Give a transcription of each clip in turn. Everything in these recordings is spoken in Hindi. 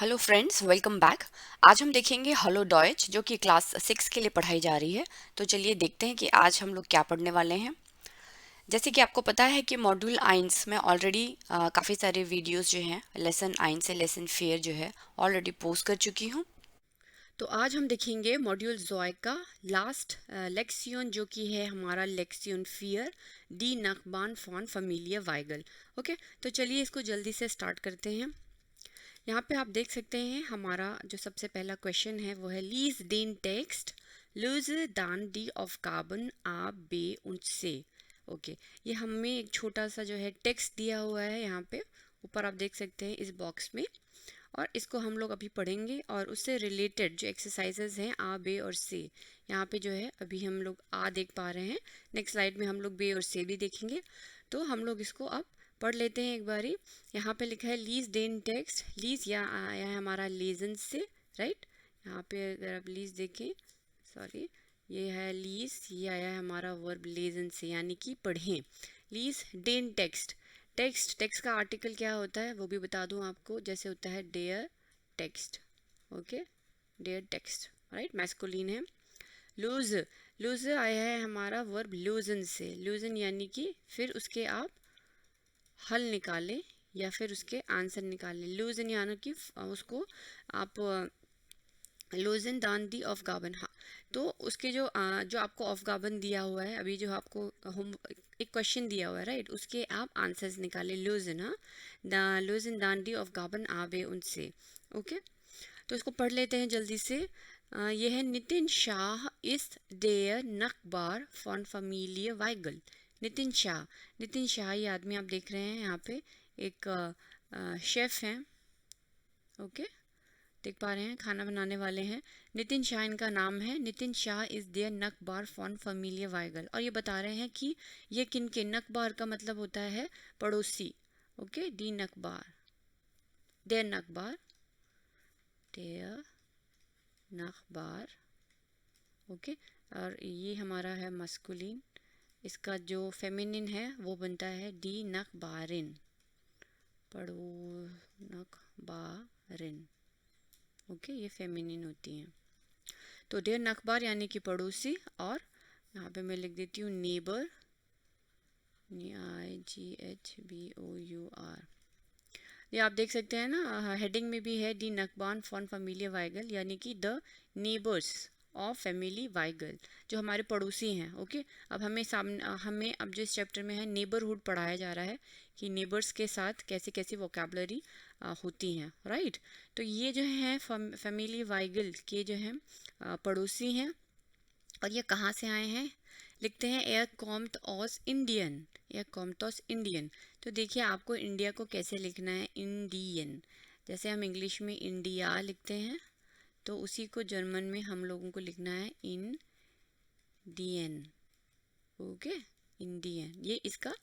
Hello friends, welcome back. आज हम देखेंगे हेलो डॉयच जो कि क्लास 6 के लिए पढ़ाई जा रही है। तो चलिए देखते हैं कि आज हम लोग क्या पढ़ने वाले हैं। जैसे कि आपको पता है कि मॉड्यूल आइंस में ऑलरेडी काफ़ी सारे वीडियोस जो हैं लेसन आइंस से लेसन फेयर जो है ऑलरेडी पोस्ट कर चुकी हूँ। तो आज हम देखेंगे मॉड्यूल जोय का लास्ट लेक्सियन जो कि है हमारा लेक्सियन फियर डी नकबान फॉन फैमिलिया वाइगल। ओके, तो चलिए इसको जल्दी से स्टार्ट करते हैं। यहाँ पे आप देख सकते हैं हमारा जो सबसे पहला क्वेश्चन है वो है लीज देन टेक्स्ट लूज दान डी ऑफ कार्बन आ बे उनसे। ओके, ये हमें एक छोटा सा जो है टेक्स्ट दिया हुआ है यहाँ पे ऊपर आप देख सकते हैं इस बॉक्स में, और इसको हम लोग अभी पढ़ेंगे और उससे रिलेटेड जो एक्सरसाइजेज हैं आ बे और से। यहाँ पे जो है अभी हम लोग आ देख पा रहे हैं, नेक्स्ट स्लाइड में हम लोग बे और से भी देखेंगे। तो हम लोग इसको अब पढ़ लेते हैं एक बारी। यहाँ पे लिखा है लीज देन टेक्स्ट, लीज या आया है हमारा लेजन से, राइट। यहाँ पे अगर आप लीज देखें, सॉरी, ये है लीज, ये आया है हमारा वर्ब लेजन से यानी कि पढ़ें। लीज देन टेक्स्ट, टेक्स्ट टेक्स्ट का आर्टिकल क्या होता है वो भी बता दूं आपको, जैसे होता है डेयर टेक्स्ट। ओके, डेयर टेक्स्ट, राइट, मैस्कुलिन है। लूज, लूज आया है हमारा वर्ब लूजन से, लूजन यानी कि फिर उसके आप हल निकालें या फिर उसके आंसर निकालें। लूजन यानी कि उसको आप लूजन दान दी ऑफ गाबन। हाँ, तो उसके जो आपको ऑफ गाबन दिया हुआ है अभी, जो आपको होम एक क्वेश्चन दिया हुआ है, राइट, उसके आप आंसर्स निकालें। लूजन, हाँ, लूजन दान दी ऑफ गाबन आवे उनसे। ओके, तो इसको पढ़ लेते हैं जल्दी से। ये है नितिन शाह इस देयर नकबार फॉन फमीलिया वाइगल। नितिन शाह, नितिन शाह ये आदमी आप देख रहे हैं यहाँ पे एक शेफ हैं। ओके, देख पा रहे हैं, खाना बनाने वाले हैं। नितिन शाह इनका नाम है। नितिन शाह इज देयर नकबार फॉन फमीलिया वाइगल, और ये बता रहे हैं कि ये किन के, नकबार का मतलब होता है पड़ोसी। ओके, डी नकबार, देयर नकबार, देयर नकबार। ओके, और ये हमारा है मस्कुलिन, इसका जो फेमिनिन है वो बनता है डी नकबारिन, पड़ो नकबारिन। ओके, ये फेमिनिन होती हैं। तो डेयर नकबार यानी कि पड़ोसी, और यहाँ पे मैं लिख देती हूँ नेबर, IGHBOUR। ये आप देख सकते हैं ना, हेडिंग में भी है डी नकबान फॉन फैमिलिया वाइगल यानी कि द नेबर्स ऑफ फैमिली वाइगल, जो हमारे पड़ोसी हैं। ओके, अब हमें अब जो इस चैप्टर में है नेबरहुड पढ़ाया जा रहा है कि नेबर्स के साथ कैसे कैसे वोकेबलरी होती हैं, राइट। तो ये जो है फैमिली वाइगल के जो हैं पड़ोसी हैं, और ये कहाँ से आए हैं, लिखते हैं एयर कॉम्ट ऑस इंडियन, एयर कॉम्टॉस इंडियन। तो देखिए आपको इंडिया को कैसे लिखना है, इंडियन। जैसे हम इंग्लिश में इंडिया लिखते हैं, तो उसी को जर्मन में हम लोगों को लिखना है इंडियन। ओके, इंडियन, ये इसका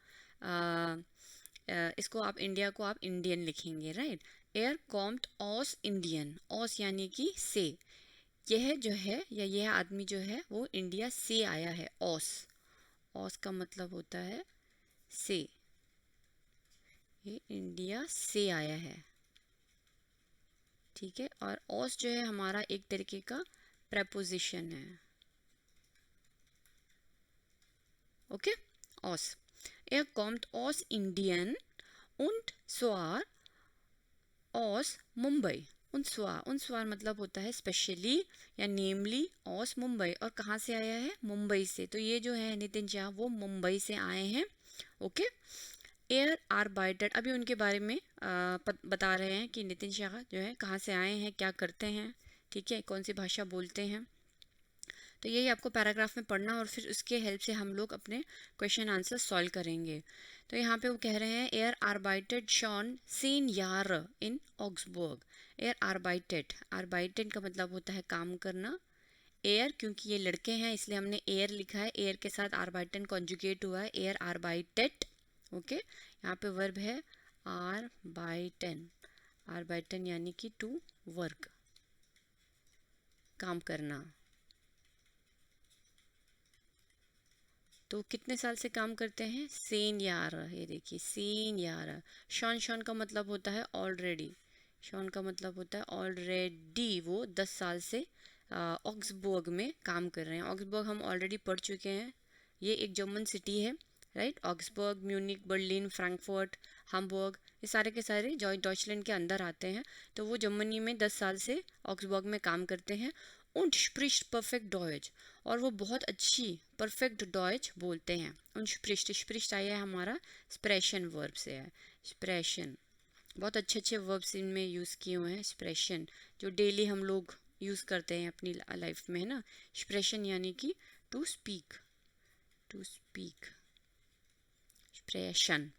इसको आप इंडिया को आप इंडियन लिखेंगे, राइट। एयर कॉम्ट ऑस इंडियन, ऑस यानी कि से, यह जो है या यह आदमी जो है वो इंडिया से आया है। ऑस, ऑस का मतलब होता है से, ये इंडिया से आया है, ठीक है। और ऑस जो है हमारा एक तरीके का प्रेपोजिशन है। ओके, ऑस, er kommt aus Indien und zwar aus Mumbai. उनस्वार मतलब होता है स्पेशली या नेमली ऑस मुंबई, और कहाँ से आया है, मुंबई से। तो ये जो है नितिन शाह वो मुंबई से आए हैं। ओके, एयर आर्बाइटर, अभी उनके बारे में बता रहे हैं कि नितिन शाह जो है कहाँ से आए हैं, क्या करते हैं, ठीक है, कौन सी भाषा बोलते हैं। तो यही आपको पैराग्राफ में पढ़ना, और फिर उसके हेल्प से हम लोग अपने क्वेश्चन आंसर सॉल्व करेंगे। तो यहाँ पे वो कह रहे हैं एयर आर्बाइटेड शॉन सीन यार इन ऑक्सबर्ग। एयर आर्बाइटेड, आर्बाइटेड का मतलब होता है काम करना। एयर, क्योंकि ये लड़के हैं इसलिए हमने एयर लिखा है, एयर के साथ आर्बाइटन कॉन्जुगेट हुआ है, एयर आर्बाइटेड। ओके, यहाँ पे वर्ब है आर्बाइटन, आर्बाइटन यानी कि टू वर्क, काम करना। तो कितने साल से काम करते हैं, सेन यार, ये देखिए सेन यार। शॉन, शॉन का मतलब होता है ऑलरेडी, शॉन का मतलब होता है ऑलरेडी वो 10 साल से ऑक्सबर्ग में काम कर रहे हैं। ऑक्सबर्ग हम ऑलरेडी पढ़ चुके हैं, ये एक जर्मन सिटी है, right. Augsburg, Munich, Berlin, Frankfurt, hamburg, ये सारे के सारे डॉइचलैंड के अंदर आते हैं। तो वो जर्मनी में 10 साल से ऑक्सबर्ग में काम करते हैं। und spricht perfekt Deutsch, और वो बहुत अच्छी परफेक्ट डॉयच बोलते हैं। und spricht आया है हमारा स्प्रेशन वर्ब से है। स्प्रेशन, बहुत अच्छे अच्छे वर्ब्स इनमें यूज़ किए हुए हैं। स्प्रेशन जो डेली हम लोग यूज़ करते हैं अपनी लाइफ में, है ना। स्प्रेशन यानी कि टू स्पीक, टू स्पीक, स्प्रेशन।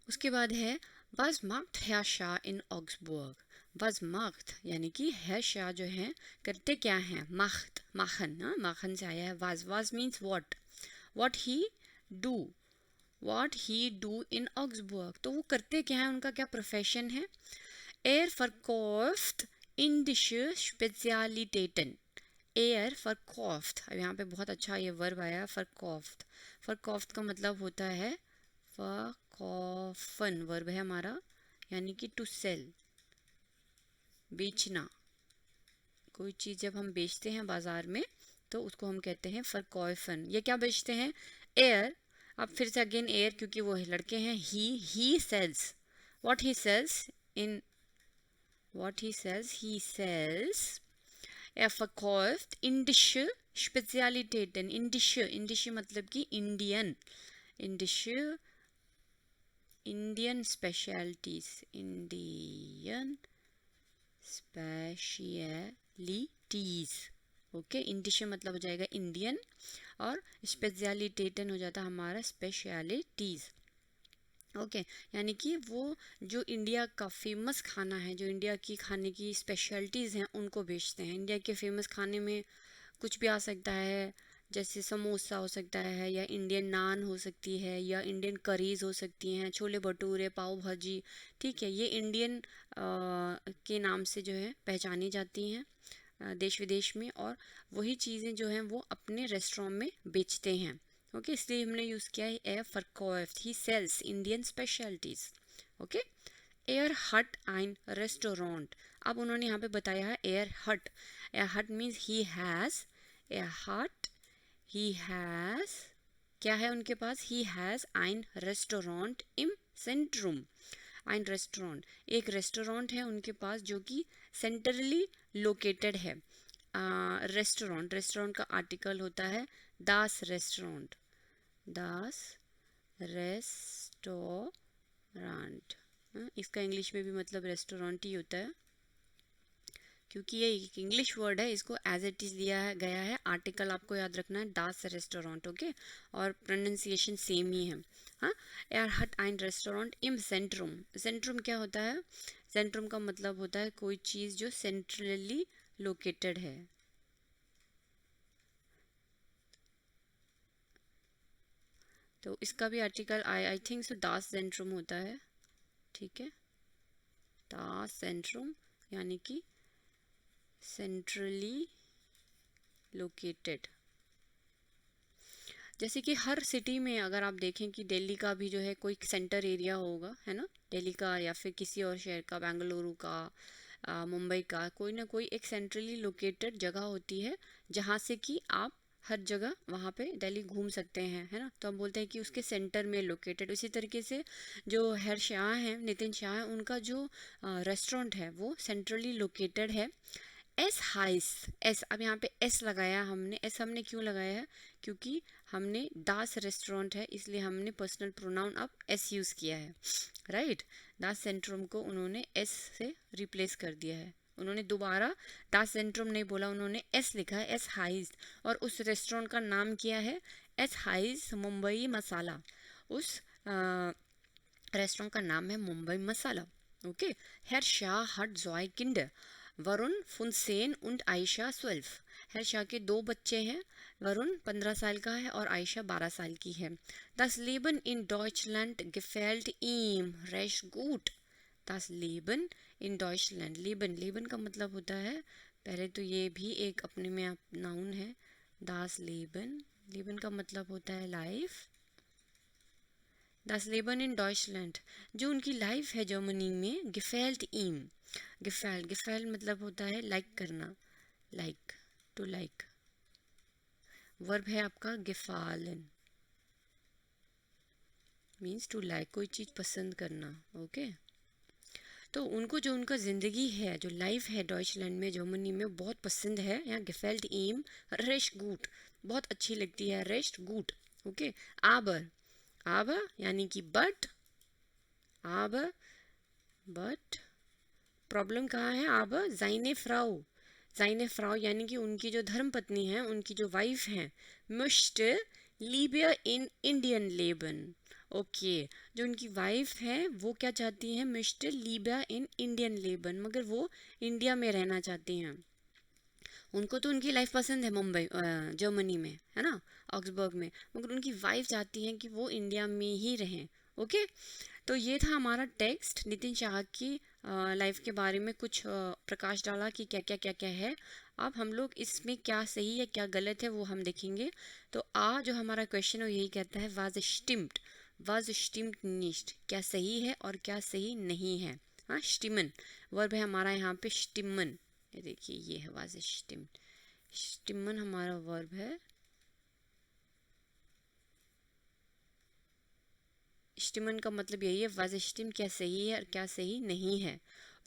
उसके बाद है was macht Herr Shah in Augsburg। was macht यानी कि Herr Shah जो है करते क्या हैं, macht, machen, ना, machen से आया है। was means what he do, what he do in Augsburg, तो वो करते क्या है, उनका क्या प्रोफेशन है। verkauft indische Spezialitäten। verkauft, अब यहाँ पे बहुत अच्छा ये वर्ब आया verkauft। verkauft का मतलब होता है verkaufen, वर्ब है हमारा, यानी कि टू सेल, बेचना। कोई चीज़ जब हम बेचते हैं बाजार में तो उसको हम कहते हैं verkaufen। ये क्या बेचते हैं, एयर। अब फिर से अगेन एयर, क्योंकि वो लड़के हैं। ही sales, what he sells in, what he sells verkauft indische Spezialitäten। indische मतलब कि Indian, indische, Indian specialities, Indian specialities, okay. इंडिश मतलब हो जाएगा इंडियन, और स्पेशलिटेटन हो जाता हमारा स्पेशलिटीज, ओके। यानी कि वो जो इंडिया का फेमस खाना है, जो इंडिया की खाने की स्पेशलिटीज़ हैं, उनको बेचते हैं। इंडिया के फेमस खाने में कुछ भी आ सकता है, जैसे समोसा हो सकता है, या इंडियन नान हो सकती है, या इंडियन करीज हो सकती हैं, छोले भटूरे, पाव भाजी, ठीक है। ये इंडियन के नाम से जो है पहचानी जाती हैं देश विदेश में, और वही चीज़ें जो हैं वो अपने रेस्टोरेंट में बेचते हैं, ओके। इसलिए हमने यूज़ किया है ए verkauft, he sells Indian specialities, okay. एयर हट ein रेस्टोरेंट, अब उन्होंने यहाँ पे बताया है एयर हट। एयर हट मीन्स ही हैज़, एयर हट, ही हैज़, क्या है उनके पास, ही हैज़ ein रेस्टोरेंट im Zentrum। ein रेस्टोरेंट, एक रेस्टोरेंट है उनके पास जो कि सेंट्रली लोकेटेड है। रेस्टोरेंट, रेस्टोरेंट का आर्टिकल होता है दास रेस्टोरेंट, दास रेस्टोरेंट। इसका इंग्लिश में भी मतलब रेस्टोरेंट ही होता है, क्योंकि ये एक इंग्लिश वर्ड है, इसको एज इट इज़ लिया गया है। आर्टिकल आपको याद रखना है दास रेस्टोरेंट, ओके, और प्रोनाउंसिएशन सेम ही है। हाँ, एयर हट ein रेस्टोरेंट इम सेंट्रम। सेंट्रम क्या होता है, सेंट्रम का मतलब होता है कोई चीज़ जो सेंट्रली लोकेटेड है। तो इसका भी article I think so Das Centrum होता है, ठीक है। दास सेंट्रम यानी कि सेंट्रली लोकेटेड। जैसे कि हर सिटी में अगर आप देखें कि दिल्ली का भी जो है कोई सेंटर एरिया होगा, है ना, दिल्ली का या फिर किसी और शहर का, बेंगलुरु का, मुंबई का, कोई ना कोई एक सेंट्रली लोकेटेड जगह होती है जहाँ से कि आप हर जगह वहाँ पे दिल्ली घूम सकते हैं, है ना। तो हम बोलते हैं कि उसके सेंटर में लोकेटेड। उसी तरीके से जो हर शाह हैं, नितिन शाह हैं, उनका जो रेस्टोरेंट है वो सेंट्रली लोकेटेड है। एस हाइस, एस, अब यहाँ पे एस लगाया हमने। एस हमने क्यों लगाया है, क्योंकि हमने दास रेस्टोरेंट है इसलिए हमने पर्सनल प्रोनाउन अब एस यूज़ किया है, राइट। दास सेंट्रम को उन्होंने एस से रिप्लेस कर दिया है। उन्होंने दोबारा दास सेंट्रम नहीं बोला, उन्होंने एस लिखा है, एस हाइस, और उस रेस्टोरेंट का नाम किया है एस हाइस मुंबई मसाला। उस रेस्टोरेंट का नाम है मुंबई मसाला, ओके। हर शाह हट जॉय किंडर, वरुण फुनसेन und आयशा 12। हर शाह के 2 बच्चे हैं, वरुण 15 साल का है और आयशा 12 साल की है। Das Leben in Deutschland gefällt ihm recht gut। Das Leben in Deutschland, Leben, Leben का मतलब होता है, पहले तो ये भी एक अपने में आप नाउन है। Das Leben, Leben का मतलब होता है life, Das Leben in Deutschland, जो उनकी लाइफ है जर्मनी में, gefällt ihm, gefällt मतलब होता है लाइक करना, लाइक, टू लाइक, वर्ब है आपका gefallen, मीन्स टू लाइक, कोई चीज़ पसंद करना, ओके। तो उनको जो उनका ज़िंदगी है, जो लाइफ है डॉइचलैंड में, जर्मनी में, बहुत पसंद है। यहाँ gefällt ihm recht gut, बहुत अच्छी लगती है, recht gut, ओके। aber यानी कि बट प्रॉब्लम कहाँ है? aber seine Frau यानी कि उनकी जो धर्म पत्नी है, उनकी जो वाइफ है, möchte lieber in Indien leben, okay. जो उनकी वाइफ है वो क्या चाहती हैं? möchte lieber in Indien leben, मगर वो इंडिया में रहना चाहती हैं। उनको तो उनकी लाइफ पसंद है मुंबई जर्मनी में, है ना, ऑक्सबर्ग में, मगर उनकी वाइफ चाहती हैं कि वो इंडिया में ही रहें, ओके। तो ये था हमारा टेक्स्ट, नितिन शाह की लाइफ के बारे में कुछ प्रकाश डाला कि क्या क्या है। अब हम लोग इसमें क्या सही है क्या गलत है वो हम देखेंगे। तो जो हमारा क्वेश्चन है यही कहता है वाज स्टिम्ड निश्ट, क्या सही है और क्या सही नहीं है। हाँ, स्टिमन वर्ब है हमारा यहाँ पे, स्टिमन, ये देखिए ये है वाज स्टिम्ड, स्टिमन हमारा वर्ब है। स्टिमन का मतलब यही है, वाज स्टिम क्या सही है और क्या सही नहीं है।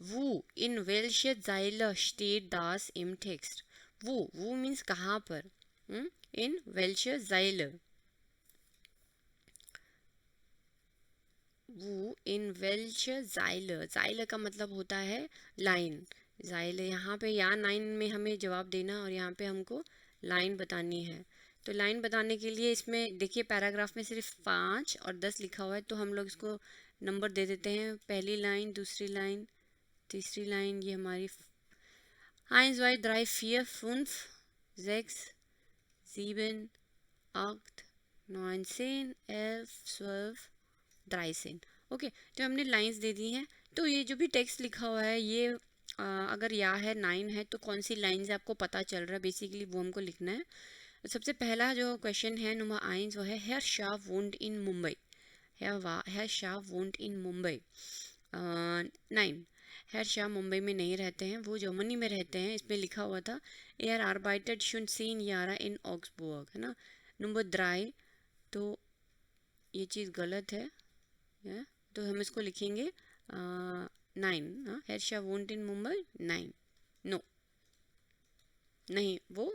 वो इन वेल्शे ज़ाइलर स्टेट दास इम टेक्स्ट, वो मीन्स कहाँ पर, इन वेल्शे ज़ाइलर, वो इन वेल्शे ज़ाइलर, ज़ाइलर का मतलब होता है लाइन, ज़ाइलर यहाँ पे या लाइन में हमें जवाब देना और यहाँ पे हमको लाइन बतानी है। तो लाइन बताने के लिए इसमें देखिए पैराग्राफ में सिर्फ 5 और 10 लिखा हुआ है, तो हम लोग इसको नंबर दे देते हैं, पहली लाइन, दूसरी लाइन, तीसरी लाइन, ये हमारी 1 2 3 4 5 6 7 8 9 10 11 12 13, ओके। तो हमने लाइंस दे दी हैं। तो ये जो भी टेक्स्ट लिखा हुआ है ये अगर या है 9 है तो कौन सी लाइन से आपको पता चल रहा है, बेसिकली वो हमको लिखना है। तो सबसे पहला जो क्वेश्चन है नंबर 1 वो है हेयर शाह वोंट इन मुंबई, हेयर शाह वोंट इन मुंबई। 9, हेयर शाह मुंबई में नहीं रहते हैं, वो जर्मनी में रहते हैं, इसमें लिखा हुआ था एयर आर्बाइटेड शुन सीन यारा इन ऑक्सबर्ग, है ना। नंबर 3, तो ये चीज़ गलत है, तो हम इसको लिखेंगे 9, हेयर शाह वोंट इन मुंबई 9, नो, नहीं, वो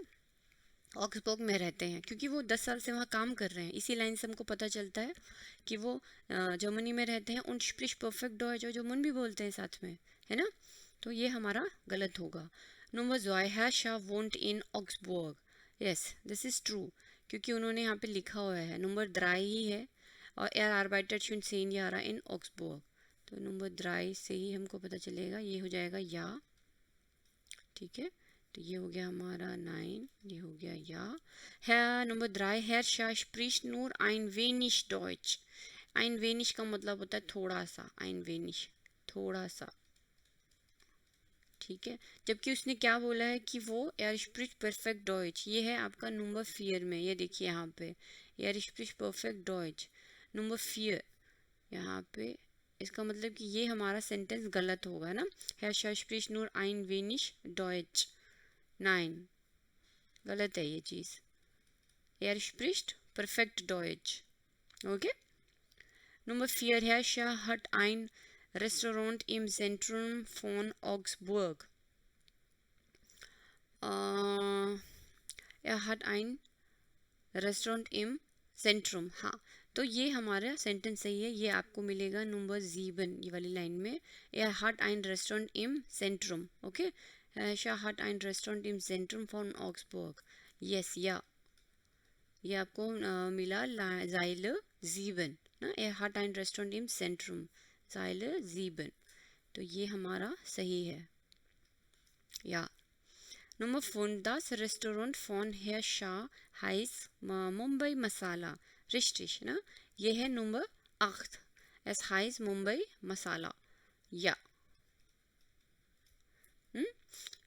ऑक्सबर्ग में रहते हैं क्योंकि वो 10 साल से वहाँ काम कर रहे हैं। इसी लाइन से हमको पता चलता है कि वो जर्मनी में रहते हैं। उन स्प्रिश परफेक्ट डॉयच जो मन भी बोलते हैं साथ में, है ना। तो ये हमारा गलत होगा। नंबर 2, हैज शाह वोंट इन Augsburg, yes this is true, क्योंकि उन्होंने यहाँ पे लिखा हुआ है, नंबर 3 ही है, और एर आर्बाइटर शुन सेन यारा इन ऑक्सबर्ग, तो नंबर 3 से ही हमको पता चलेगा, ये हो जाएगा या, ठीक है। तो ये हो गया हमारा 9, ये हो गया या है। नंबर 3, हेयर शाह स्प्रिcht nur ein wenig Deutsch, ein wenig का मतलब होता है थोड़ा सा, ein wenig थोड़ा सा, ठीक है। जबकि उसने क्या बोला है कि वो er spricht perfekt Deutsch, ये है आपका नंबर 4 में, ये देखिए यहाँ पे er spricht perfekt Deutsch, number 4 यहाँ पे, इसका मतलब कि ये हमारा सेंटेंस गलत होगा ना। Herr Shaw spricht nur ein wenig Deutsch, 9 गलत है ये चीज़, er spricht perfekt Deutsch, okay. Number 4 है Shaw hat ein Restaurant im Zentrum von Augsburg, er hat ein Restaurant im Zentrum, हाँ, तो ये हमारा सेंटेंस सही है, ये आपको मिलेगा नंबर 7 ये वाली लाइन में, er hat ein Restaurant im Zentrum, okay. Shaw hat ein Restaurant im Zentrum von Augsburg, yes, या ये आपको मिला ज़ाइल 7 ना, er hat ein Restaurant im Zentrum, ज़ाइल 7, तो ये हमारा सही है, या। Nummer 5, das Restaurant von Herr Shah heißt Mumbai Masala, richtig, ne? ये है number 8, es heißt Mumbai Masala, या।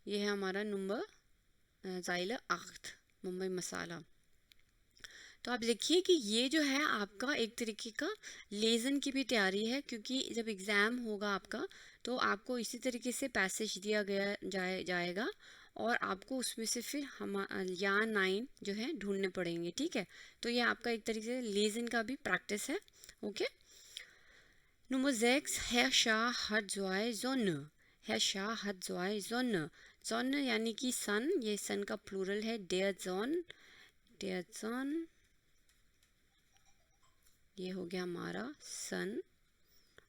ये है हमारा नंबर ज़ाइल 8, मुंबई मसाला। तो आप देखिए कि ये जो है आपका एक तरीके का लेसन की भी तैयारी है, क्योंकि जब एग्ज़ाम होगा आपका तो आपको इसी तरीके से पैसेज दिया गया जाएगा और आपको उसमें से फिर हम या 9 जो है ढूंढने पड़ेंगे, ठीक है। तो ये आपका एक तरीके से लेसन का भी प्रैक्टिस है। Okay, Nummer 6, Herrscher hat zwei Sonne. Herrscher hat zwei Sonne. Sonne यानी कि सन, ये सन का प्लूरल है, der Son, ये हो गया हमारा सन,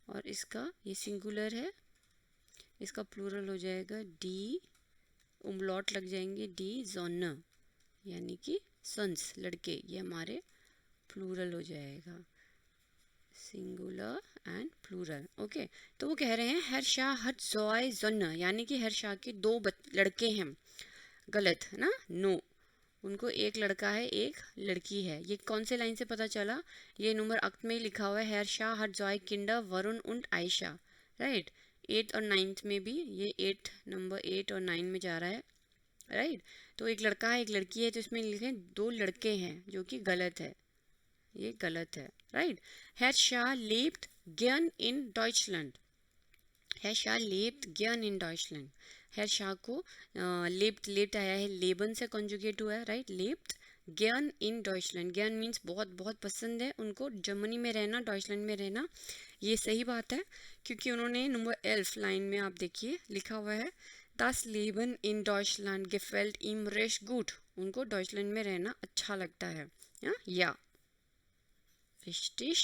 और इसका ये सिंगुलर है, इसका प्लूरल हो जाएगा डी, उमलॉट लग जाएंगे, डी जोन यानी कि सन्स, लड़के, ये हमारे प्लूरल हो जाएगा, सिंगुलर एंड प्लूरल। ओके, तो वो कह रहे हैं हर्षा हट जोय जन, यानी कि हर्षा के दो लड़के हैं। गलत है ना, नो, उनको एक लड़का है एक लड़की है। ये कौन से लाइन से पता चला? ये नंबर अक्त में ही लिखा हुआ है, हर्षा हट जोय किंडर वरुण उंड आयशा, राइट। 8 और 9 में भी ये 8 नंबर 8 और 9 में जा रहा है, राइट। तो एक लड़का है एक लड़की है, तो इसमें लिखे दो लड़के हैं, जो कि गलत है, ये गलत है, right. Herr Shah lebt gern in Deutschland. Herr Shah lebt gern in Deutschland. Herr Shah को lebt आया है, लेबन से कॉन्जुगेट हुआ है, right. lebt gern in Deutschland. gern means बहुत बहुत पसंद है उनको जर्मनी में रहना, डॉइचलैंड में रहना। ये सही बात है, क्योंकि उन्होंने नंबर 11 लाइन में आप देखिए लिखा हुआ है, Das Leben in Deutschland gefällt ihm recht gut. उनको डॉइचलैंड में रहना अच्छा लगता है, या Richtig?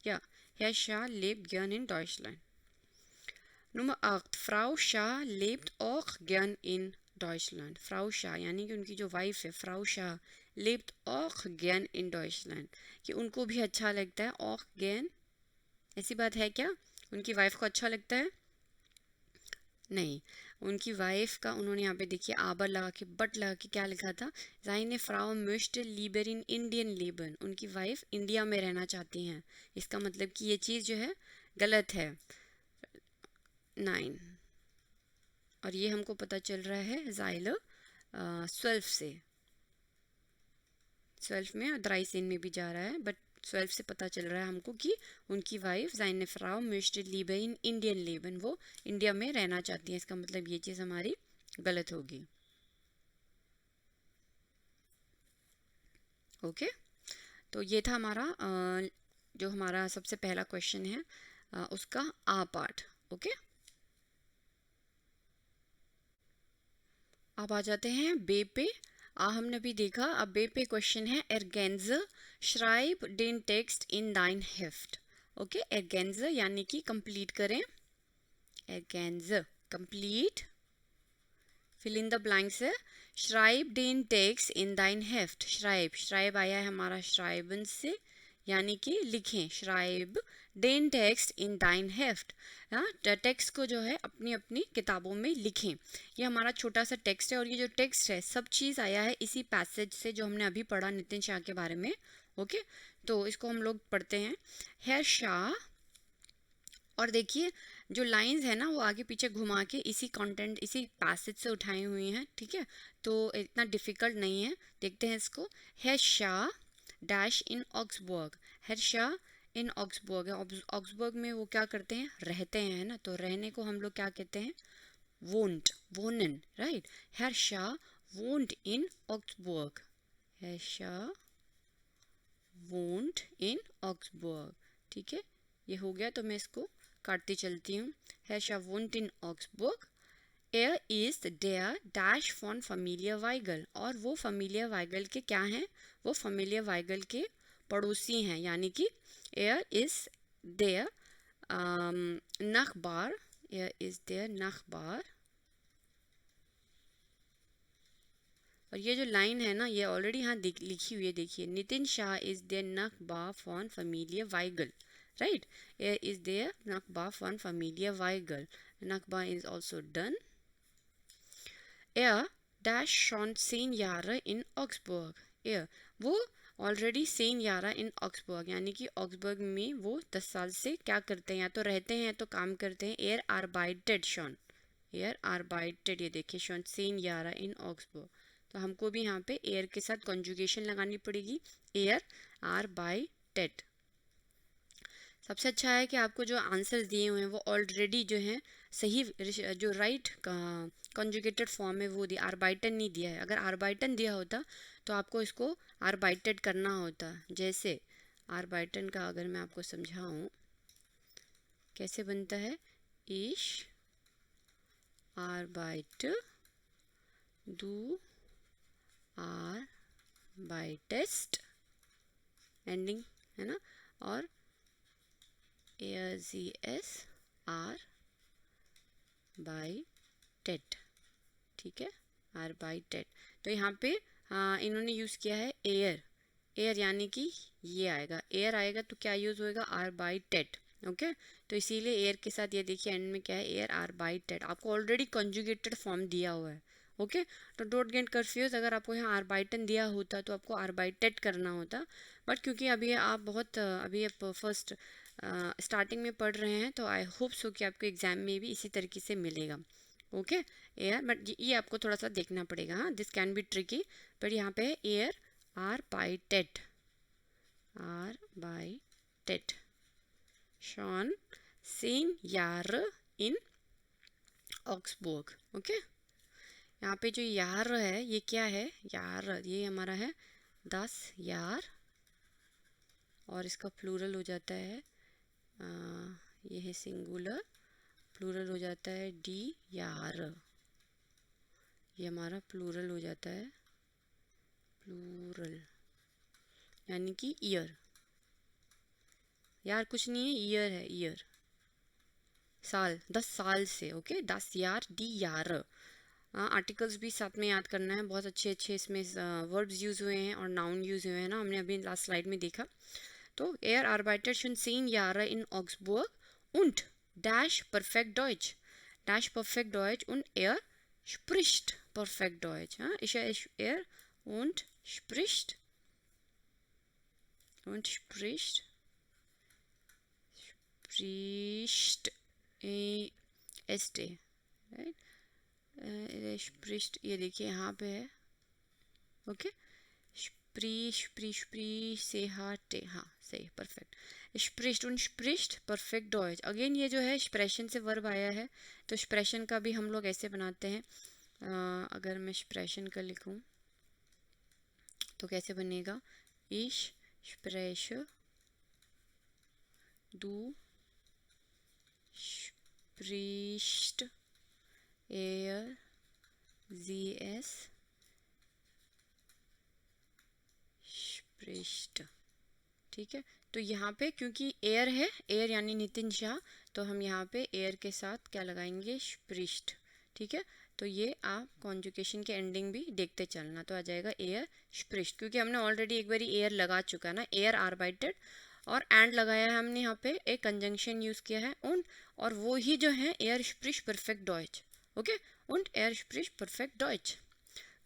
Ja, Herr Shah lebt gern in Deutschland. Nummer 8. Frau Shah lebt auch gern in Deutschland. Frau Shah यानी कि उनकी जो वाइफ है, Frau Shah lebt auch gern in Deutschland, कि उनको भी अच्छा लगता है, auch gern, ऐसी बात है क्या? उनकी वाइफ को अच्छा लगता है? नहीं, उनकी वाइफ का उन्होंने यहाँ पे देखिए आबर लगा के, बट लगा के क्या लिखा था, seine Frau möchte lieber in Indien leben. उनकी वाइफ इंडिया में रहना चाहती हैं, इसका मतलब कि ये चीज़ जो है गलत है, 9। और ये हमको पता चल रहा है ज़ाइल 12 से, 12 में और द्राइसिन में भी जा रहा है, बट 12 से पता चल रहा है हमको कि उनकी wife seine Frau möchte lieber in Indien leben, वो इंडिया में रहना चाहती है, इसका मतलब ये चीज़ हमारी गलत होगी। ओके, तो ये था हमारा जो हमारा सबसे पहला क्वेश्चन है उसका आ पार्ट। ओके, अब आ जाते हैं बे पे। हमने अभी देखा, अब बे पे क्वेश्चन है, ergänze schreib den Text in dein Heft। Okay, ergänze यानी कि कंप्लीट करें, ergänze complete, fill in the blanks है, schreib den Text in dein Heft। schreib आया है हमारा schreiben से, यानी कि लिखें, schreib den Text in dein Heft, text को जो है अपनी अपनी किताबों में लिखें। ये हमारा छोटा सा टेक्स्ट है, और ये जो टेक्स्ट है सब चीज़ आया है इसी पैसेज से जो हमने अभी पढ़ा नितिन शाह के बारे में। ओके, तो इसको हम लोग पढ़ते हैं, Herr Shah, और देखिए जो लाइंस है ना वो आगे पीछे घुमा के इसी कंटेंट इसी पैसेज से उठाई हुई हैं, ठीक है, तो इतना डिफ़िकल्ट नहीं है। देखते हैं इसको, Herr Shah डैश इन ऑक्सबर्ग, Herr Shah इन ऑक्सबर्ग है, ऑक्सबर्ग में वो क्या करते हैं, रहते हैं, है ना, तो रहने को हम लोग क्या कहते हैं, wohnen, right. Herr Shah wohnt in Augsburg, Herr Shah wohnt in Augsburg, ठीक है, ये हो गया, तो मैं इसको काटती चलती हूँ। Herr Shah wohnt in Augsburg, Er ist der dash von Familie Weigel, और वो Familie Weigel के क्या हैं, वो Familie Weigel के पड़ोसी हैं, यानी कि Er ist der Nachbar, Er ist der Nachbar। और ये जो लाइन है ना ये ऑलरेडी यहाँ लिखी हुई है, देखिए, नितिन शाह इज देयर Nachbar von Familie Weigel, right? Er is der Nachbar von Familie Weigel. Nachbar is also done. Er dash schon 10 Jahre in Augsburg. Er वो ऑलरेडी 10 Jahre in Augsburg, यानी कि ऑक्सबर्ग में वो 10 साल से क्या करते हैं, या तो रहते हैं या तो काम करते हैं। Er arbeitet schon, er arbeitet, ये देखिए schon 10 Jahre in Augsburg, तो हमको भी यहाँ पे एयर के साथ कॉन्जुगेशन लगानी पड़ेगी, एयर आर बाई टेट। सबसे अच्छा है कि आपको जो आंसर्स दिए हुए हैं वो ऑलरेडी जो हैं सही, जो राइट कॉन्जुगेटेड फॉर्म है वो दिया, आर्बाइटन नहीं दिया है। अगर आर्बाइटन दिया होता तो आपको इसको आर्बाइटेड करना होता। जैसे आर्बाइटन का अगर मैं आपको समझाऊं कैसे बनता है, इश आर्बाइट दू आर्बाइटेस्ट एंडिंग है ना, और एयर जी एस आर बाई टेट, ठीक है, आर बाई टेट। तो यहाँ पे इन्होंने यूज़ किया है एयर, एयर यानी कि ये आएगा, एयर आएगा तो क्या यूज़ होएगा, आर बाई टेट। ओके, तो इसीलिए एयर के साथ ये देखिए एंड में क्या है, एयर आर बाई टेट। आपको ऑलरेडी कॉन्जुगेटेड फॉर्म दिया हुआ है। ओके, तो डोंट गेट कंफ्यूज। अगर आपको यहाँ आर्बाइटन दिया होता तो आपको आर्बाइटेड करना होता, बट क्योंकि अभी आप बहुत अभी आप फर्स्ट स्टार्टिंग में पढ़ रहे हैं तो आई होप सो कि आपको एग्जाम में भी इसी तरीके से मिलेगा। ओके, एयर, बट ये आपको थोड़ा सा देखना पड़ेगा। हाँ, this can be tricky, but यहाँ पे एयर आर बाई टेट, आर बाई टेट शॉन सेन यार इन ऑक्सबर्ग। ओके, यहाँ पे जो यार है ये क्या है, यार ये हमारा है 10 यार, और इसका प्लूरल हो जाता है ये है सिंगुलर, प्लूरल हो जाता है डी यार, ये हमारा प्लूरल हो जाता है, प्लूरल यानी कि ईयर। यार कुछ नहीं है, ईयर है, ईयर साल, 10 साल से। ओके, 10 यार डी यार। आर्टिकल्स भी साथ में याद करना है, बहुत अच्छे अच्छे इसमें वर्ब्स यूज़ हुए हैं और नाउन यूज़ हुए हैं ना, हमने अभी लास्ट स्लाइड में देखा। तो air आर्बाइटर schon 10 Jahre in Augsburg und dash perfekt Deutsch, dash perfekt Deutsch und er spricht perfekt Deutsch. Ja? Er und spricht st, right? spricht, ये देखिए यहाँ पे है। ओके, सेहाटे, हाँ सही, परफेक्ट। स्प्रिस्ट und spricht perfekt Deutsch। Again ये जो है स्प्रेशन से वर्ब आया है, तो स्प्रेशन का भी हम लोग ऐसे बनाते हैं। अगर मैं स्प्रेशन का लिखूं तो कैसे बनेगा, ich spreche, du sprichst, er, sie, es spricht। ठीक है, तो यहाँ पे क्योंकि एयर है, एयर यानी नितिन शाह, तो हम यहाँ पे एयर के साथ क्या लगाएंगे, स्प्रिस्ट। ठीक है, तो ये आप कॉन्जुकेशन के एंडिंग भी देखते चलना, तो आ जाएगा एयर स्प्रिस्ट, क्योंकि हमने ऑलरेडी एक बारी एयर लगा चुका है ना, एयर आर्बाइटेड, और एंड लगाया है हमने यहाँ पे, एक कंजंक्शन यूज़ किया है उन, और वो ही जो है एयर स्प्रिस्ट परफेक्ट डॉइच। ओके, उन एयर स्प्रिस्ट परफेक्ट डॉइच।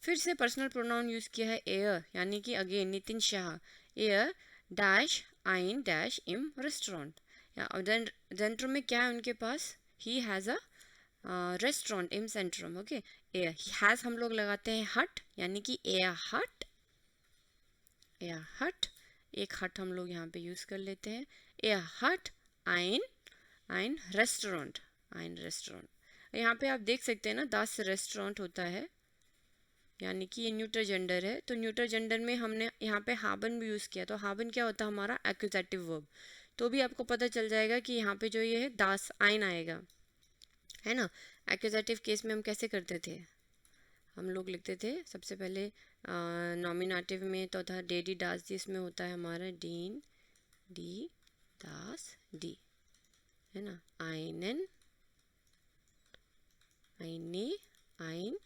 फिर से पर्सनल प्रोनाउन यूज़ किया है एयर, यानी कि again Nitin Shah, air dash आइन डैश इम रेस्टोरेंट, या जेंट्रम में क्या है उनके पास, ही हैज़ अ रेस्टोरेंट इम सेंट्रम। ओके, एयर हैज़ हम लोग लगाते हैं हट, यानी कि एयर हट, एयर हट, एक हट हम लोग यहाँ पे यूज़ कर लेते हैं, एयर हट आइन, आइन रेस्टोरेंट, आइन रेस्टोरेंट। यहाँ पे आप देख सकते हैं ना 10 रेस्टोरेंट होता है, यानी कि ये न्यूटर जेंडर है, तो न्यूटर जेंडर में हमने यहाँ पे हाबन भी यूज़ किया, तो हाबन क्या होता है, हमारा एक्यूजेटिव वर्ब। तो भी आपको पता चल जाएगा कि यहाँ पे जो ये है दास आइन आएगा, है ना। एक्यूजेटिव केस में हम कैसे करते थे, हम लोग लिखते थे सबसे पहले नॉमिनेटिव में तो था डे डी दास दी, इसमें होता है हमारा डीन डी दास डी, है ना, आइनन आइने आइन,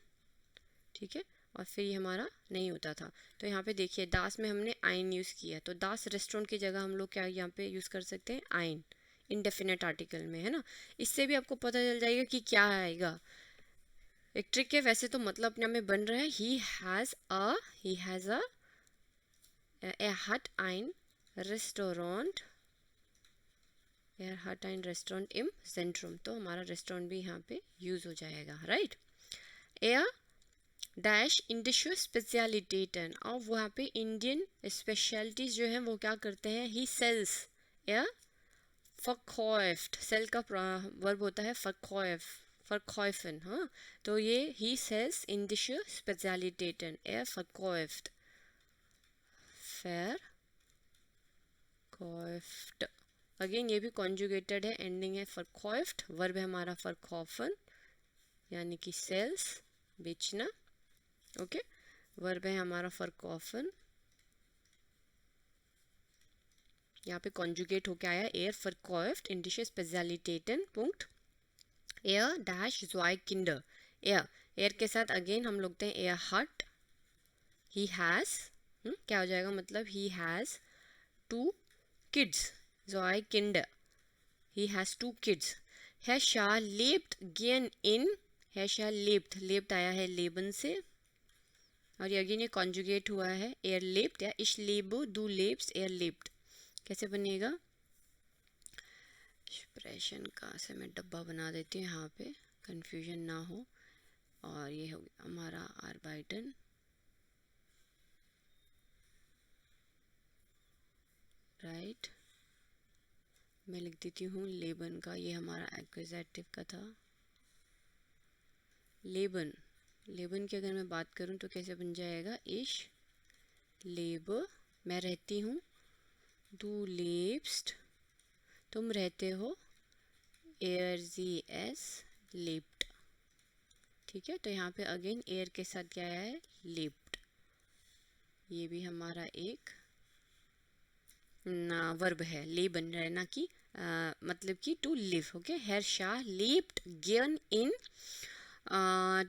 ठीक है, और फिर ये हमारा नहीं होता था। तो यहाँ पे देखिए दास में हमने आइन यूज़ किया, तो दास रेस्टोरेंट की जगह हम लोग क्या यहाँ पे यूज़ कर सकते हैं, आइन, इनडेफिनेट आर्टिकल में, है ना। इससे भी आपको पता चल जाएगा कि क्या आएगा, एक ट्रिक है वैसे तो, मतलब अपने में बन रहा है, ही हैज़ अ हट आइन रेस्टोरेंट, हट आइन रेस्टोरेंट इन सेंट्रम, तो हमारा रेस्टोरेंट भी यहाँ पे यूज़ हो जाएगा, राइट। एयर डैश इंडिशु स्पेशलिटेटन, और वहाँ पे इंडियन स्पेशलिटीज जो हैं वो क्या करते हैं, ही सेल्स या फकॉफ्ट, सेल का वर्ब होता है फकॉफ, फरकॉफन, हाँ, तो ये ही सेल्स इंडिशु स्पेशलिटेटन या फकॉफ्ट, फेर कॉफ्ट। अगेन ये भी कॉन्जुगेटेड है, एंडिंग है फरकॉफ्ट, वर्ब है हमारा फरकॉफन यानी कि सेल्स, बेचना, ओके, वर्ब है हमारा फरकॉफन, यहाँ पे कॉन्जुगेट होके आया एयर फरकॉफ्ट इंडिशे स्पेशलिटेटन पुंक्ट एयर डैश ज़्वाई किंडर, एयर, एयर के साथ अगेन हम लोग हैं एयर हट, ही हैज़, क्या हो जाएगा, मतलब ही हैज़ 2 kids, ज़्वाई किंडर, he has 2 kids, Herr Shah lebt gern in, Herr Shah lebt आया है लेबन से, और ये अगेन ये कॉन्जुगेट हुआ है एयर लेप्ट या इश लेबो दू लेप्स एयर लेप्ट, कैसे बनेगा, एक्सप्रेशन का से मैं डब्बा बना देती हूँ यहाँ पे कंफ्यूजन ना हो, और ये हो गया हमारा आर्बाइटन, राइट, मैं लिख देती हूँ लेबन का, ये हमारा एक्विजेटिव का था, लेबन, लेबन की अगर मैं बात करूँ तो कैसे बन जाएगा, इश लेबर, मैं रहती हूँ, दू लेब्स्ट, तुम रहते हो, एयर जी एस लेप्ट, ठीक है, तो यहाँ पे अगेन एयर के साथ क्या है, लेप्ट, ये भी हमारा एक ना वर्ब है, लेबन रहना की मतलब कि टू लिव, ओके, हेर शाह लेप्ट गेन इन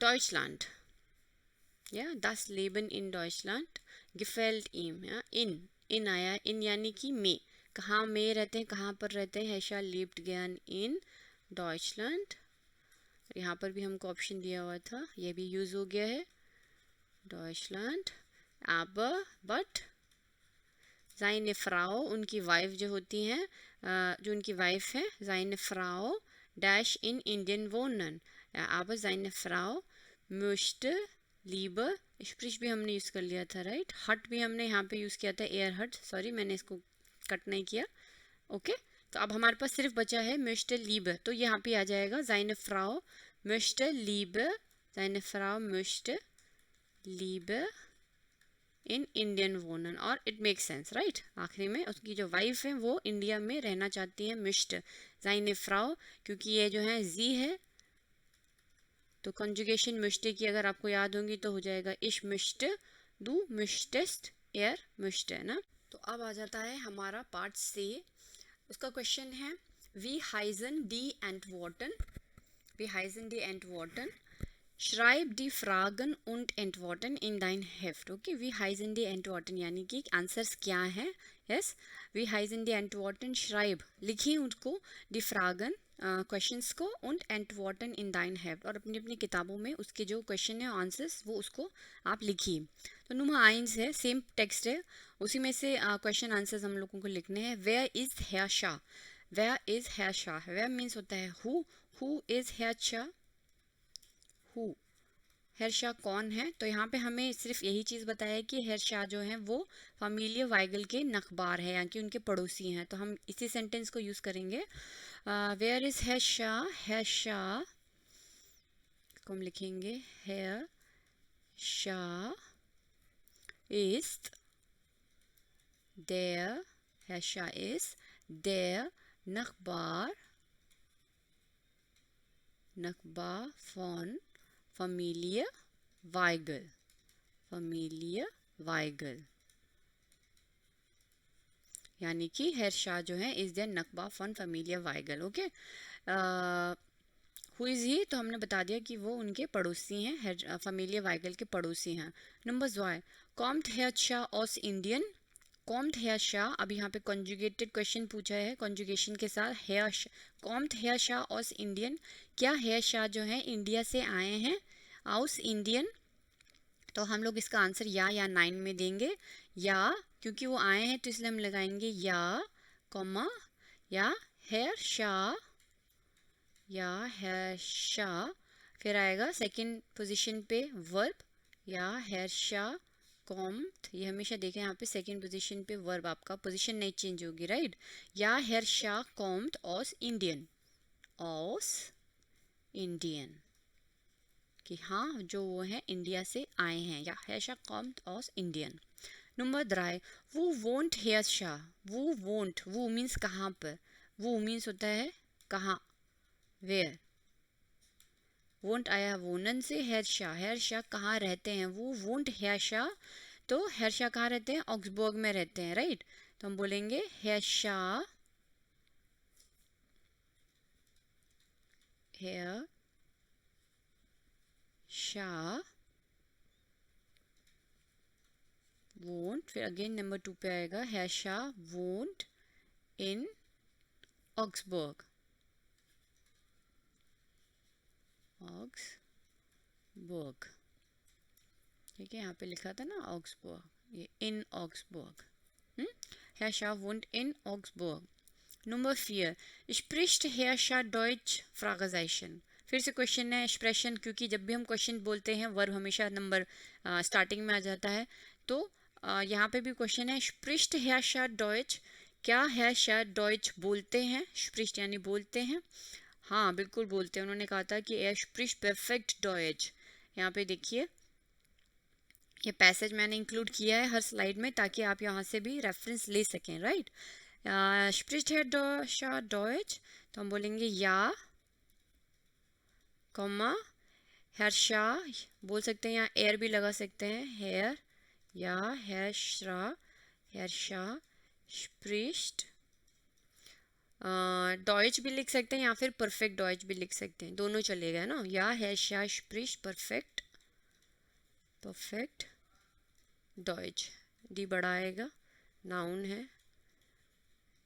डॉइचलैंड, या das Leben in Deutschland gefällt ihm, या इन आया, इन यानी कि में, कहाँ में रहते हैं, कहाँ पर रहते हैं, हैशा lebt gern in Deutschland, यहाँ पर भी हमको ऑप्शन दिया हुआ था, ये भी यूज़ हो गया है, Deutschland, aber but seine Frau, उनकी वाइफ जो होती हैं, जो उनकी वाइफ है, seine Frau dash in Indian wohnen, aber seine Frau möchte लीबर, स्प्रिच भी हमने यूज़ कर लिया था, राइट, हट भी हमने यहाँ पे यूज़ किया था, एयर हट, सॉरी मैंने इसको कट नहीं किया, ओके, तो अब हमारे पास सिर्फ बचा है मिस्टर लीबर, तो यहाँ पे आ जाएगा seine Frau möchte लीबर, seine Frau möchte लीबर इन इंडियन वोनन, और इट मेक सेंस, राइट, आखिरी में उसकी जो वाइफ है वो इंडिया में रहना चाहती है, मिस्ट seine Frau, क्योंकि ये जो है जी है, तो कंजुगेशन मिश्ते की अगर आपको याद होंगी तो हो जाएगा इश मिश्ते, दू मिश्टेस्ट एयर मिश्ते, ना। तो अब आ जाता है हमारा पार्ट से, उसका क्वेश्चन है वी हाइजन डी एंटवर्टन, वी हाइजन डी एंटवर्टन, schreib die Fragen und Antworten in dein Heft, okay, wie heißen die Antworten यानी कि आंसर्स क्या हैं, yes, wie heißen die Antworten, schreib लिखिए उसको, die Fragen क्वेश्चंस को, und Antworten in dein Heft, और अपनी अपनी किताबों में उसके जो क्वेश्चन है आंसर्स वो उसको आप लिखिए, तो नुमा आइंस है, सेम टेक्स्ट है, उसी में से क्वेश्चन आंसर्स हम लोगों को लिखने हैं, where is Herr Shah, where is Herr Shah, where means होता है who is Herr Shah, who, हेर शाह कौन है, तो यहाँ पे हमें सिर्फ यही चीज़ बताया है कि हेर शाह जो हैं वो फैमिलिया वाइगल के नखबार है, यानी कि उनके पड़ोसी हैं, तो हम इसी सेंटेंस को यूज़ करेंगे, वेयर इज़ हेर शाह, हेर शाह को हम लिखेंगे हेर शाह इज़ देयर, हेर शाह इज़ देयर नखबार, नखबार फॉन Familie Weigel, Familie Weigel, यानी कि हेर शाह जो है इज देयर नकबा फॉन फैमिलिया Weigel, okay, who is he, तो हमने बता दिया कि वो उनके पड़ोसी हैं, हेर फैमिलिया वाइगल के पड़ोसी हैं, नंबर ज़्वाई, कॉम्ट हेर शाह ऑस इंडियन, कॉम्ट हेयर शाह, अब यहाँ पे कॉन्जुगेटेड क्वेश्चन पूछा है कॉन्जुगेशन के साथ, हेयर कॉम्ट हेयर शाह ऑस इंडियन, क्या हेयर शाह जो है इंडिया से आए हैं, आउस इंडियन, तो हम लोग इसका आंसर या 9 में देंगे, या क्योंकि वो आए हैं तो इसलिए हम लगाएंगे या कॉमा, या हेयर शाह, या हेयर शाह, फिर आएगा सेकंड पोजीशन पे वर्ब या हर्षा कॉम्ट, ये हमेशा देखें यहाँ पे सेकंड पोजीशन पे वर्ब, आपका पोजीशन नहीं चेंज होगी, राइट। या हर्षा कॉम्ट ऑस इंडियन, ऑस इंडियन, कि हाँ जो वो है इंडिया से आए हैं, या हर्षा कॉम्ट ऑस इंडियन। नंबर 3, वो वोंट हर्षा, वो वोंट, वो मीन्स कहाँ पर, वो मीन्स होता है कहाँ, वेयर। वोंट आया वोनन से, हर्षा, हर्षा कहाँ रहते हैं, वो वोंट हर्षा, तो हर्षा कहाँ रहते हैं, ऑक्सबर्ग में रहते हैं, राइट। तो हम बोलेंगे हर्षा, हर्षा वोंट, फिर अगेन नंबर 2 पे आएगा हर्षा वोंट इन ऑक्सबर्ग, ऑक्सबर्ग, ठीक है, यहाँ पे लिखा था ना ऑक्सबर्ग, ये इन Augsburg, Herrscher wohnt in Augsburg. Nummer 4. Spricht Herrscher Deutsch? Fragezeichen. फिर से क्वेश्चन है एक्सप्रेशन, क्योंकि जब भी हम क्वेश्चन बोलते हैं वर्ब हमेशा नंबर स्टार्टिंग में आ जाता है, तो यहाँ पे भी क्वेश्चन है स्प्रिस्ट Herrscher Deutsch, क्या Herrscher Deutsch बोलते हैं, स्प्रिस्ट यानी बोलते हैं, हाँ बिल्कुल बोलते हैं, उन्होंने कहा था कि er spricht perfekt Deutsch। यहाँ पे देखिए ये पैसेज मैंने इंक्लूड किया है हर स्लाइड में, ताकि आप यहाँ से भी रेफरेंस ले सकें, राइट। स्प्रिcht Herrscher Deutsch, तो हम बोलेंगे या कॉमा हर्षा, बोल सकते हैं यहाँ एयर भी लगा सकते हैं, हेयर, या हर्षा स्प्रिस्ट, डॉइच भी लिख सकते हैं या फिर परफेक्ट डॉइच भी लिख सकते हैं, दोनों चलेगा ना, या हर्षा स्प्रिस्ट परफेक्ट डॉइच, डी बड़ा आएगा, नाउन है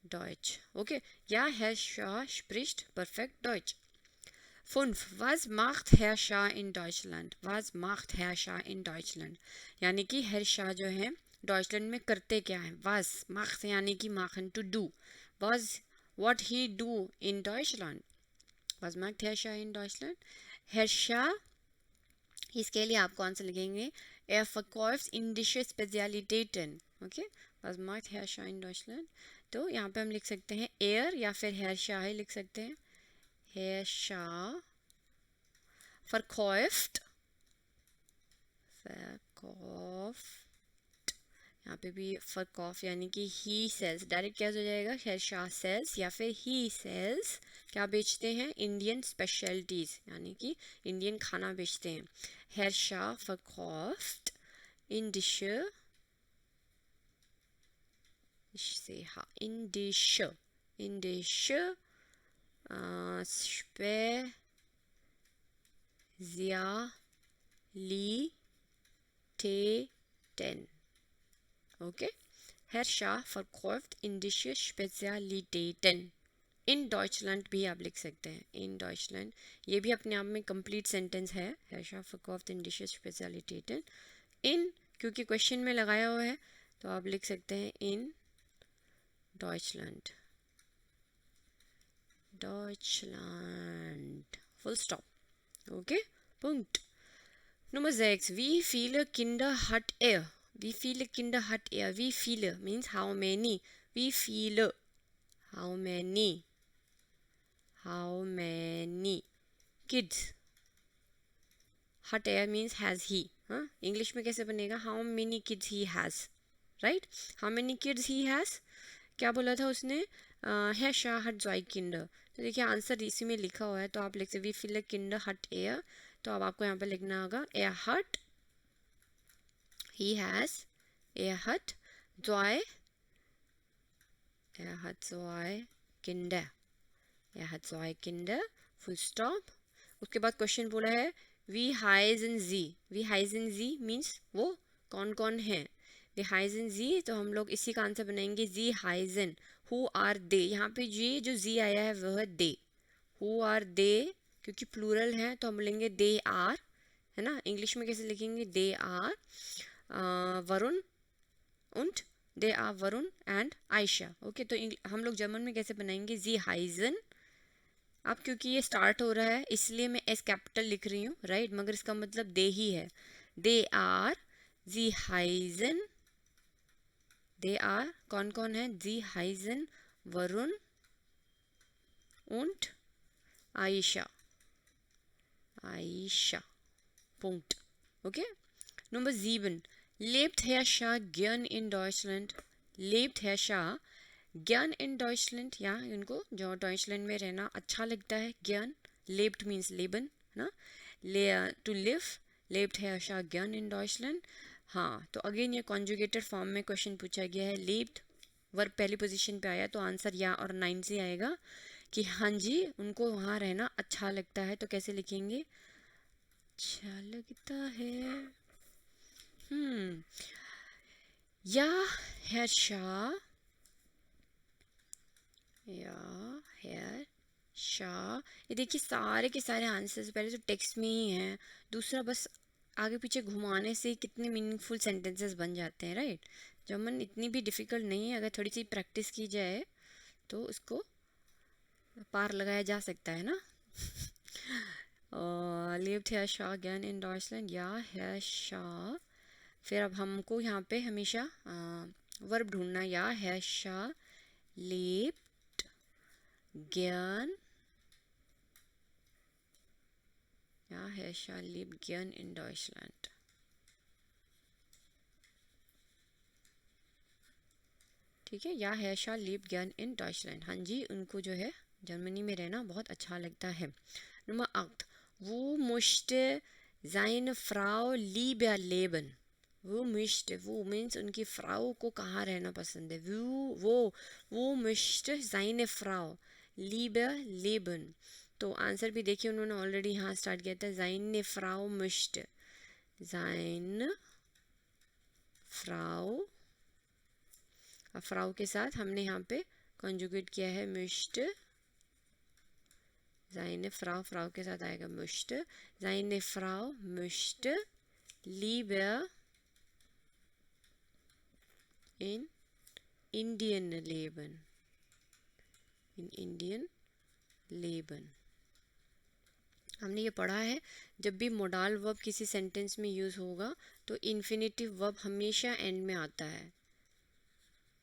डॉइच, ओके, या हर्षा स्प्रिस्ट परफेक्ट डॉइच। 5. Was macht Herrscher in Deutschland? Was macht Herrscher in Deutschland? यानी कि हर्षा जो है डॉइचलैंड में करते क्या है, was macht यानी कि machen to do, was what he do in Deutschland, was macht Herrscher in Deutschland? Harsha, इसके लिए आप कौन सा लिखेंगे, er verkauft indische Spezialitäten, okay, was macht Herrscher in Deutschland, तो यहाँ पे हम लिख सकते हैं er या फिर हर्षा ही लिख सकते हैं, Herrscher verkauft, यहाँ पे भी verkauf यानी कि he sells, डायरेक्ट क्या हो जाएगा, Herrscher sells या फिर he sells, क्या बेचते हैं, इंडियन स्पेशलिटीज, यानी कि इंडियन खाना बेचते हैं। Herrscher verkauft indische Spezialitäten, okay, Herrscher verkauft indische Spezialitäten, इन डॉइचलैंड भी आप लिख सकते हैं, इन डॉइचलैंड, ये भी अपने आप में कंप्लीट सेंटेंस है, Herrscher verkauft indische Spezialitäten, इन क्योंकि क्वेश्चन में लगाया हुआ है तो आप लिख सकते हैं इन Deutschland, full stop, okay, Punkt. Nummer 6. Wie viele Kinder hat er? Wie viele Kinder hat er? Wie viele means how many. Wie viele? How many? How many kids? Hat er means has he. हाँ, इंग्लिश में कैसे बनेगा, how many kids he has, right? How many kids he has? क्या बोला था उसने, Herrscher hat 2 Kinder, तो देखिए आंसर इसी में लिखा हुआ है, तो आप लिख सकते wie viele Kinder hat er, तो अब आपको यहाँ पे लिखना होगा er hat, he has, er hat 2 Kinder, er hat 2 Kinder, full stop। उसके बाद क्वेश्चन बोला है wie heißen sie, wie heißen sie means वो कौन कौन है, wie heißen sie, तो हम लोग इसी का आंसर बनाएंगे sie heißen, who are they, यहाँ पे ये जो जी आया है वह है they, who are they क्योंकि प्लूरल है तो हम बोलेंगे they are, है ना, इंग्लिश में कैसे लिखेंगे, they are Varun und they are Varun and Ayesha, okay, तो हम लोग जर्मन में कैसे बनाएंगे, sie heißen, अब क्योंकि ये स्टार्ट हो रहा है इसलिए मैं एस कैपिटल लिख रही हूँ, राइट, मगर इसका मतलब दे ही है, दे आर, जी हाइजन, दे आर कौन कौन है, जी हाइजन, Varun und Ayesha, Ayesha, Punkt. Okay? Nummer 7. Lebt Herr Shah gern in Deutschland? Lebt Herr Shah gern in Deutschland? या इनको जो डॉइचलैंड में रहना अच्छा लगता है, gern. Lebt means leben, ना? To live. Lebt Herr Shah gern in Deutschland? हाँ, तो अगेन ये कॉन्जुगेटेड फॉर्म में क्वेश्चन पूछा गया है. लेब्ड वर्ब पहली पोजीशन पे आया तो आंसर या और 9 से आएगा कि हाँ जी उनको वहाँ रहना अच्छा लगता है. तो कैसे लिखेंगे? अच्छा लगता है. या Herr Shah, या Herr Shah. ये देखिए सारे के सारे आंसर्स पहले तो टेक्स्ट में ही हैं, दूसरा बस आगे पीछे घुमाने से कितने मीनिंगफुल सेंटेंसेस बन जाते हैं, राइट. जर्मन इतनी भी डिफ़िकल्ट नहीं है, अगर थोड़ी सी प्रैक्टिस की जाए तो उसको पार लगाया जा सकता है ना. Lebt Herr Shah gern in Deutschland? या Herr Shah. फिर अब हमको यहाँ पे हमेशा वर्ब ढूंढना. या Herr Shah lebt gern, या Herr Shah lebt gern in Deutschland. ठीक है, या Herr Shah lebt gern in Deutschland. हाँ जी, उनको जो है जर्मनी में रहना बहुत अच्छा लगता है. Nummer 8. Wo möchte seine Frau lieber leben? वो möchte, वो मीन्स उनकी फ्राउ को कहाँ रहना पसंद है. वो möchte seine Frau lieber leben. तो आंसर भी देखिए उन्होंने ऑलरेडी यहाँ स्टार्ट किया था. seine Frau möchte, seine Frau, Frau के साथ हमने यहाँ पे कॉन्जुगेट किया है möchte. seine Frau, फ्राउ के साथ आएगा möchte. seine Frau möchte lieber in Indien leben. in Indien leben. हमने ये पढ़ा है जब भी मोडाल वर्ब किसी सेंटेंस में यूज़ होगा तो इन्फिनेटिव वर्ब हमेशा एंड में आता है.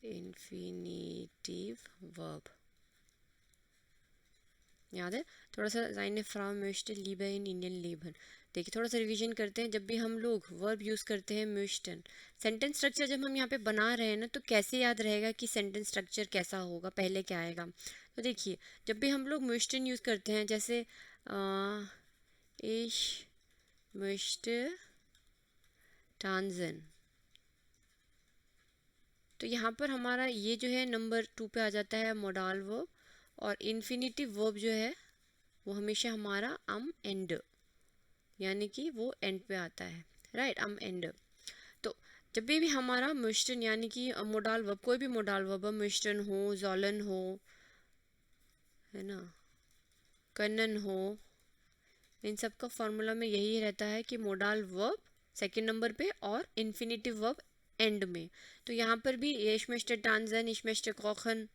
इन्फिनेटिव वर्ब याद है. थोड़ा सा seine Frau möchte lieber in Indien leben. देखिए थोड़ा सा रिवीजन करते हैं. जब भी हम लोग वर्ब यूज़ करते हैं möchten, सेंटेंस स्ट्रक्चर जब हम यहाँ पे बना रहे हैं ना तो कैसे याद रहेगा कि सेंटेंस स्ट्रक्चर कैसा होगा, पहले क्या आएगा. तो देखिए जब भी हम लोग möchten यूज़ करते हैं, जैसे ich möchte tanzen, तो यहाँ पर हमारा ये जो है नंबर 2 पे आ जाता है मोडाल वर्ब. और इन्फिनेटिव वर्ब जो है वो हमेशा हमारा am end, यानी कि वो एंड पे आता है, राइट. am end. तो जब भी हमारा möchten यानी कि मोडाल वर्ब, कोई भी मोडाल वर्ब, möchten हो, sollen हो, है ना, können हो, इन सब का फॉर्मूला में यही रहता है कि मोडाल वर्ब सेकंड नंबर पे और इन्फिनेटिव वर्ब एंड में. तो यहाँ पर भी ich möchte tanzen, ich möchte kochen,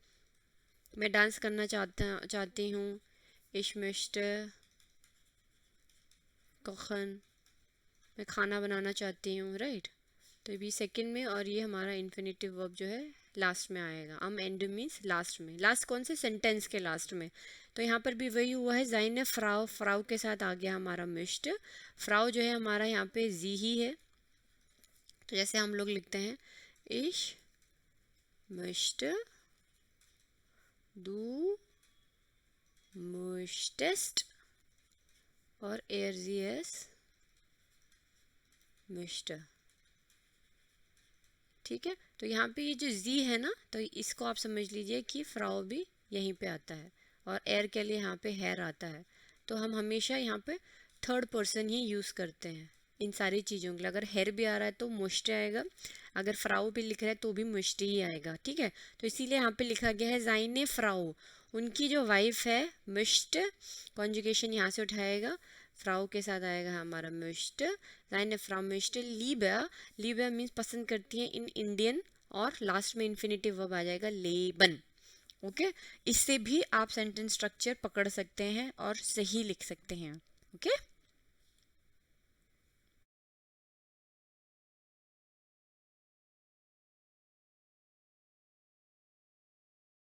मैं डांस करना चाहती हूँ. ich möchte kochen, मैं खाना बनाना चाहती हूँ, राइट. तो ये भी सेकंड में और ये हमारा इन्फिनेटिव वर्ब जो है लास्ट में आएगा. am end मीन्स लास्ट में. लास्ट कौन से सेंटेंस के लास्ट में. तो यहाँ पर भी वही हुआ है. seine Frau, फ्राउ के साथ आ गया हमारा möchte. फ्राउ जो है हमारा यहाँ पे जी ही है. तो जैसे हम लोग लिखते हैं ich möchte, du möchtest और sie es möchte. ठीक है. तो यहाँ पे ये जो जी है ना, तो इसको आप समझ लीजिए कि फ्राउ भी यहीं पे आता है और एयर के लिए यहाँ पे हेयर आता है. तो हम हमेशा यहाँ पे थर्ड पर्सन ही यूज़ करते हैं इन सारी चीज़ों के लिए. अगर हेयर भी आ रहा है तो मुश्त आएगा, अगर फ्राउ भी लिख रहा है तो भी मुश्त ही आएगा. ठीक है. तो इसीलिए यहाँ पे लिखा गया है seine Frau, उनकी जो वाइफ है मुश्त. कॉन्जुगेशन यहाँ से उठाएगा, फ्राउ के साथ आएगा हमारा मुश्त. seine Frau möchte lieber, lieber means पसंद करती है इन इंडियन, और लास्ट में इन्फिनेटिव वर्ब आ जाएगा leben. ओके. इससे भी आप सेंटेंस स्ट्रक्चर पकड़ सकते हैं और सही लिख सकते हैं. ओके.